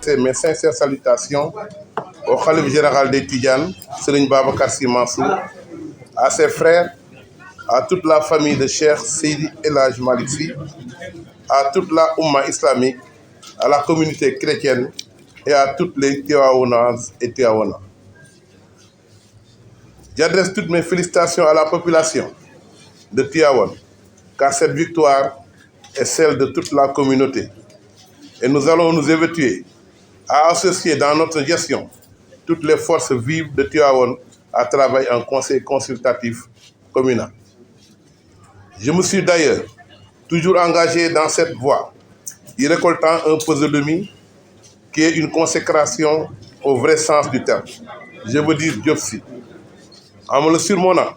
C'est mes sincères salutations au Khalife général des Tidjanes, Serigne Babacar Sy Mansour, à ses frères, à toute la famille de Cheikh Seydi El Hadji Malick Sy, à toute la Oumma islamique, à la communauté chrétienne et à toutes les Tivaouanaises et Tivaouanais. J'adresse toutes mes félicitations à la population de Tivaouane, car cette victoire est celle de toute la communauté. Et nous allons nous évertuer à associer dans notre gestion toutes les forces vives de Tivaouane à travailler en conseil consultatif communal. Je me suis d'ailleurs toujours engagé dans cette voie, y récoltant un peu de demi qui est une consécration au vrai sens du terme. Je veux dire Diop Sy. En me le surmonnant,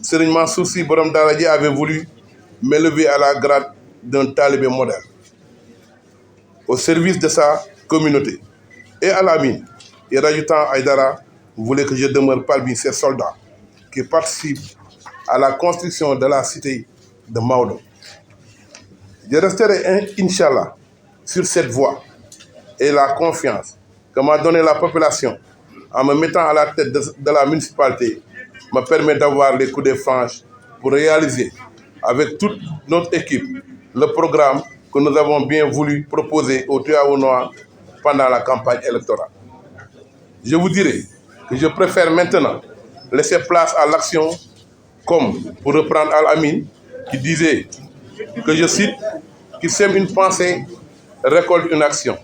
Serigne Mansour Sy Borom Daara J avait voulu m'élever à la grade d'un talibé modèle, au service de sa communauté. Et à la mine, et rajoutant Aïdara, voulait que je demeure parmi ces soldats qui participent à la construction de la cité de Maodo. Je resterai, Inch'Allah, sur cette voie et la confiance que m'a donnée la population en me mettant à la tête de la municipalité me permet d'avoir les coups de franche pour réaliser avec toute notre équipe le programme que nous avons bien voulu proposer aux Tivaouanois pendant la campagne électorale. Je vous dirai que je préfère maintenant laisser place à l'action, comme pour reprendre Al-Amin qui disait que, je cite, « Qui sème une pensée récolte une action.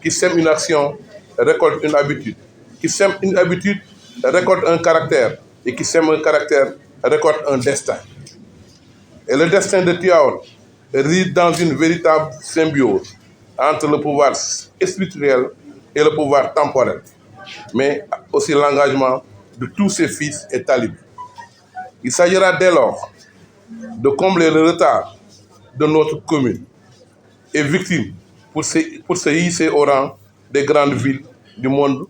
Qui sème une action récolte une habitude. Qui sème une habitude récolte un caractère. Et qui sème un caractère récolte un destin. » Et le destin de Tivaouane réside dans une véritable symbiose entre le pouvoir spirituel et le pouvoir temporel, mais aussi l'engagement de tous ses fils et talibés. Il s'agira dès lors de combler le retard de notre commune et victime pour se hisser au rang des grandes villes du monde,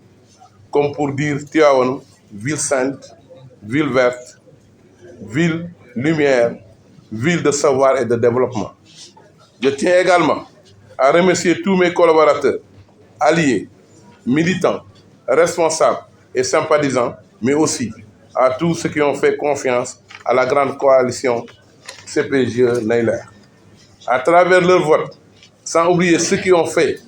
comme pour dire Tivaouane, ville sainte, ville verte, ville lumière, ville de savoir et de développement. Je tiens également à remercier tous mes collaborateurs, alliés, militants, responsables et sympathisants, mais aussi à tous ceux qui ont fait confiance à la grande coalition CPGE Neyler. À travers leur vote, sans oublier ceux qui ont fait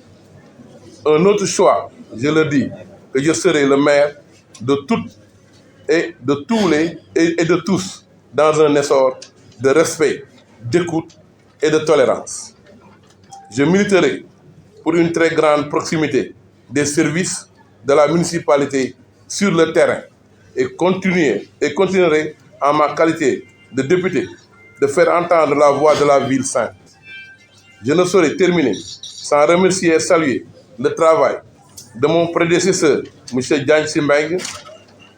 un autre choix, je le dis, que je serai le maire de toutes et de tous et de tous dans un essor de respect, d'écoute et de tolérance. Je militerai pour une très grande proximité des services de la municipalité sur le terrain et continuerai en ma qualité de député de faire entendre la voix de la ville sainte. Je ne saurais terminer sans remercier et saluer le travail de mon prédécesseur, M. Diagne Sy Mbengue,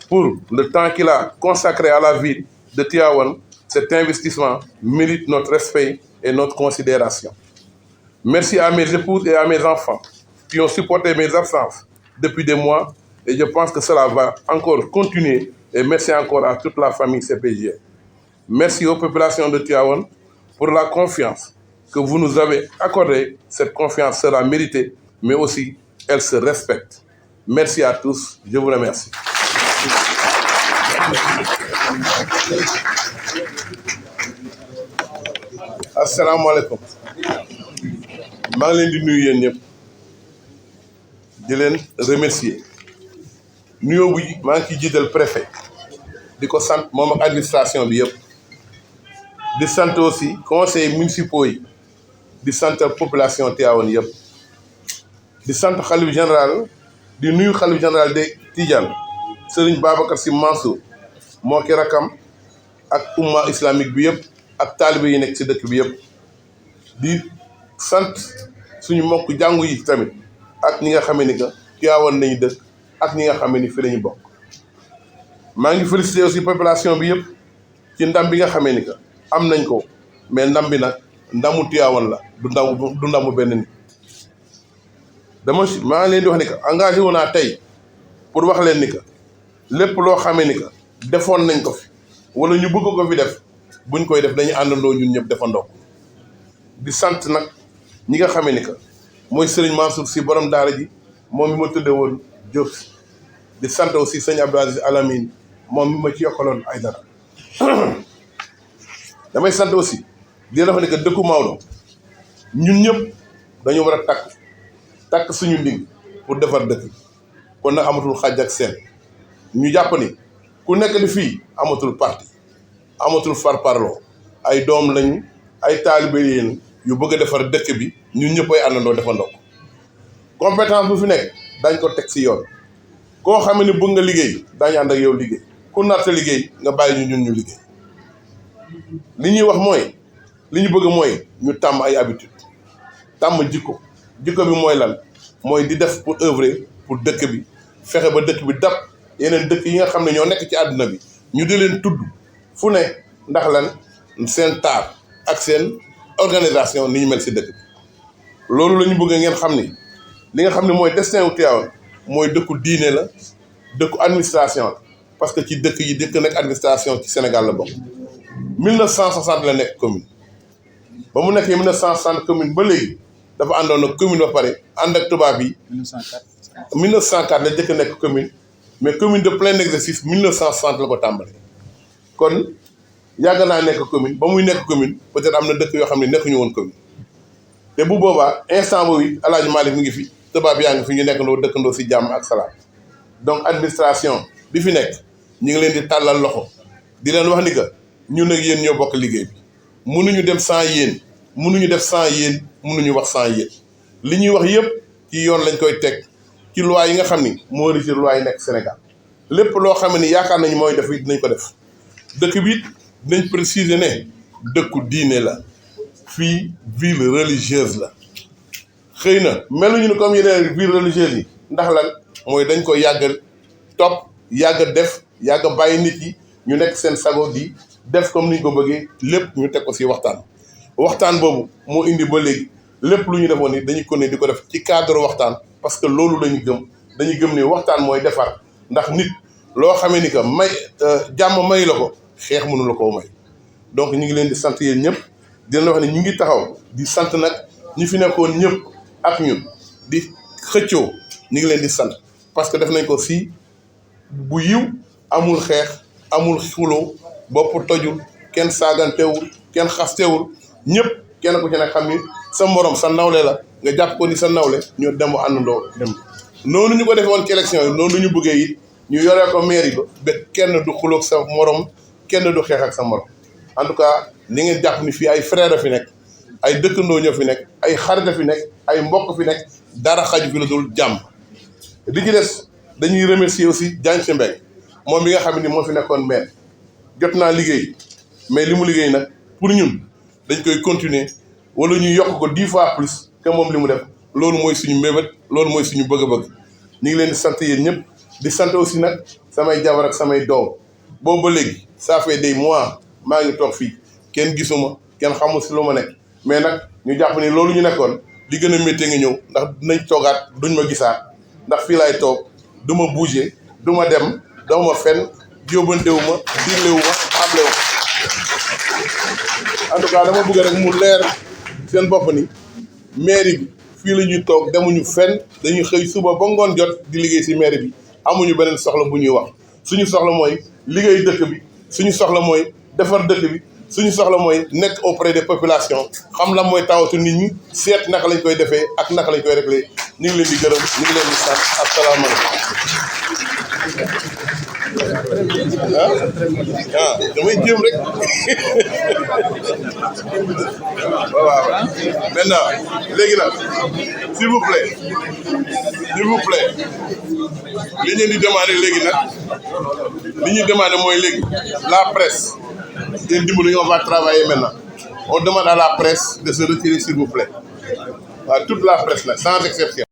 pour le temps qu'il a consacré à la ville de Tivaouane. Cet investissement mérite notre respect et notre considération. Merci à mes épouses et à mes enfants qui ont supporté mes absences depuis des mois et je pense que cela va encore continuer et merci encore à toute la famille CPJ. Merci aux populations de Tivaouane pour la confiance que vous nous avez accordée. Cette confiance sera méritée, mais aussi elle se respecte. Merci à tous, je vous remercie. asalaamaaleykum maa ngi leen di nuyu yéen ñëpp di leen remercier nuyoo bu maa ngi ciy jiital préfet di ko sant moom ak administration bi yëpp di sant aussi conseils municipaux yi di sant population Tivaouane yëpp di sant xalif général di nuyu xalif général de Tidiane Serigne Babacar Sy Mansour moo ki rakam ak umma islamique bi yëpp ak taalibe yi nekk ci dëkk bi yëpp di sant suñu mbokk jàngu yi tamit ak ñi nga xamee ni que Tivaouane nañu dëkk ak ñi nga xamee ni fi lañu bokk. maa ngi félicité aussi population bi yëpp ci ndam bi nga xamee ni que am nañ ko mais ndam bi nag ndamu Tivaouane la du ndamu benn nit. maa ngi leen di wax ni que engagé wu naa tey pour wax leen ni que lépp loo xamee ni que defoon nañ ko fi wala ñu bëgg ko fi def buñ koy def dañuy àndandoo ñun ñëpp defandoo di sant nag ñi nga xamee ni que mooy Serigne Mansour Sy Borom Daara J moom mi ma tudde woon Diop di sant aussi sëñ Abdou Aziz Alamine moom mi ma ci yokkaloon ay dara damay sant aussi di la wax ne que dëkku Maodo ñun ñëpp dañu war a takk suñu ndig pour defar dëkk kon nag amatul xàjj ak seen ñu jàpp ni ku nekk di fii amatul parti amatul farparloo ay doom lañu ay taalibe yéen yu bëgg a defar dëkk bi ñun ñëpp ay àndandoo defandoo ko compétence bu fi nekk dañ ko teg si yoon koo xam ne bëgg nga liggéey daañu ànd ak yow liggéey ku nar sa liggéey nga bàyyi ñun ñu liggéey li ñuy wax mooy li ñu bëgg mooy ñu tàmm ay habitude tàmm jikko bi mooy lan mooy di def pour œuvrer pour dëkk bi fexe ba dëkk bi dab yeneen dëkk yi nga xam ne ñoo nekk ci àdduna bi ñu di leen tudd fu ne ndax lan seen taar ak seen organisation ni ñu mel si dëkk bi loolu la ñu bëgg ngeen xam ni li nga xam ne mooy destin wu Tivaouane mooy dëkku diine la dëkku administration la parce que ci dëkk yi dëkk nekk administration ci Sénégal la bokk 1960 la nekk commune ba mu nekkee 1960 commune ba léegi dafa àndoon ak commune ba pare ànd ak tubaab yi 1904 la jëkk nekk commune mais commune de plein exercice 1960 la ko tàmbale kon yàgg naa nekk commune ba muy nekk commune peut-être am na dëkk yoo xam ne nekkuñu woon commune te bu boobaa instant boobu it El Hadj Malick mi ngi fi tubaab yaa ngi fi ñu nekkandoo dëkkandoo si jàmm ak salaam donc administration bi fi nekk ñu ngi leen di tàllal loxo di leen wax ni que ñun ak yéen ñoo bokk liggéey bi mënuñu dem sans yéen mënuñu def sans yéen mënuñu wax sans yéen li ñuy wax yëpp ci yoon lañ koy teg ci loi yi nga xam ni moo régir loi yi nekk Sénégal lépp loo xam ni yaakaar nañu mooy def it dinañ ko def dëkk bi it dinañ préciser ne dëkku diine la fii ville religieuse la xëy na meluñu ni comme yeneen ville religieuse yi ndax lan mooy dañ ko yàgg topp yàgg def yàgg bàyyi nit yi ñu nekk seen sago di def comme ni ñu ko bëggee lépp ñu teg ko si waxtaan boobu moo indi ba léegi lépp lu ñu defoon ni dañu ko ne di ko def ci cadre waxtaan parce que loolu la ñu gëm dañuy gëm ni waxtaan mooy defar ndax nit loo xamee ni que may jàmm may la ko xeex mënu la koo may donc ñu ngi leen di sant yéen ñëpp di leen wax ne ñu ngi taxaw di sant nag ñi fi nekkoon ñëpp ak ñun di xëccoo ñu ngi leen di sant parce que def nañ ko si bu yiw amul xeex amul xuloo bopp tojul kenn saagantewul kenn xastewul ñëpp kenn ku ci nekk xam ni sa morom sa nawle la nga jàpp ko ni sa nawle ñu dem àndandoo dem noonu ñu ko defee woon ci élection yi noonu ñu bëggee it ñu yoree ko mairie ba kenn du xuloog sa morom kenn du xeex ak sa morom en tout cas ni ngeen jàpp ni fii ay frère fi nekk ay dëkkandoo ñoo fi nekk ay xarit fi nekk ay mbokk fi nekk dara xaju fi la dul jàmm di ci des dañuy remercier aussi Diagne Sy Mbengue moom bi nga xam ni moo fi nekkoon maire jot naa liggéey mais li mu liggéey nag pour ñun dañ koy continuer wala ñu yokk ko 10 fois plus que moom li mu def loolu mooy suñu mbébét loolu mooy suñu bëgg-bëgg ñu ngi leen di sant yéen ñëpp di sant aussi nag samay jabar ak samay doom boobu ba léegi ça fait des mois maa ngi toog fii kenn gisuma kenn xamul si lu ma nekk mais nag ñu jàpp ni loolu ñu nekkoon li gën a métti nga ñëw ndax dinañ toogaat duñ ma gisaat ndax fii laay toog du ma bouger du ma dem daw ma fenn yóbbantewu ma diglewu ma xamlewu en tout cas dama bëgg rek mu leer seen bopp ni mairie bi fii la ñuy toog demuñu fenn dañuy xëy suba ba ngoon jot di liggéey si mairie bi amuñu beneen soxla bu ñuy wax suñu soxla mooy liggéey dëkk bi suñu soxla mooy defar dëkk bi suñu soxla mooy nekk auprès des populations xam la mooy tawatu nit ñi seet naka lañ koy defee ak naka lañ koy réglé ñu ngi leen di gërëm ñu ngi leen di sant asalaamaaleykum damay jéem rek waaw maintenant léegi nag s'il vous plaît li ñu di demander léegi nag li ñuy demander mooy léegi la presse yéen dimbali on va travailler maintenant on demande à la presse de se retirer s'il vous plaît waaw toute la presse nag sans exception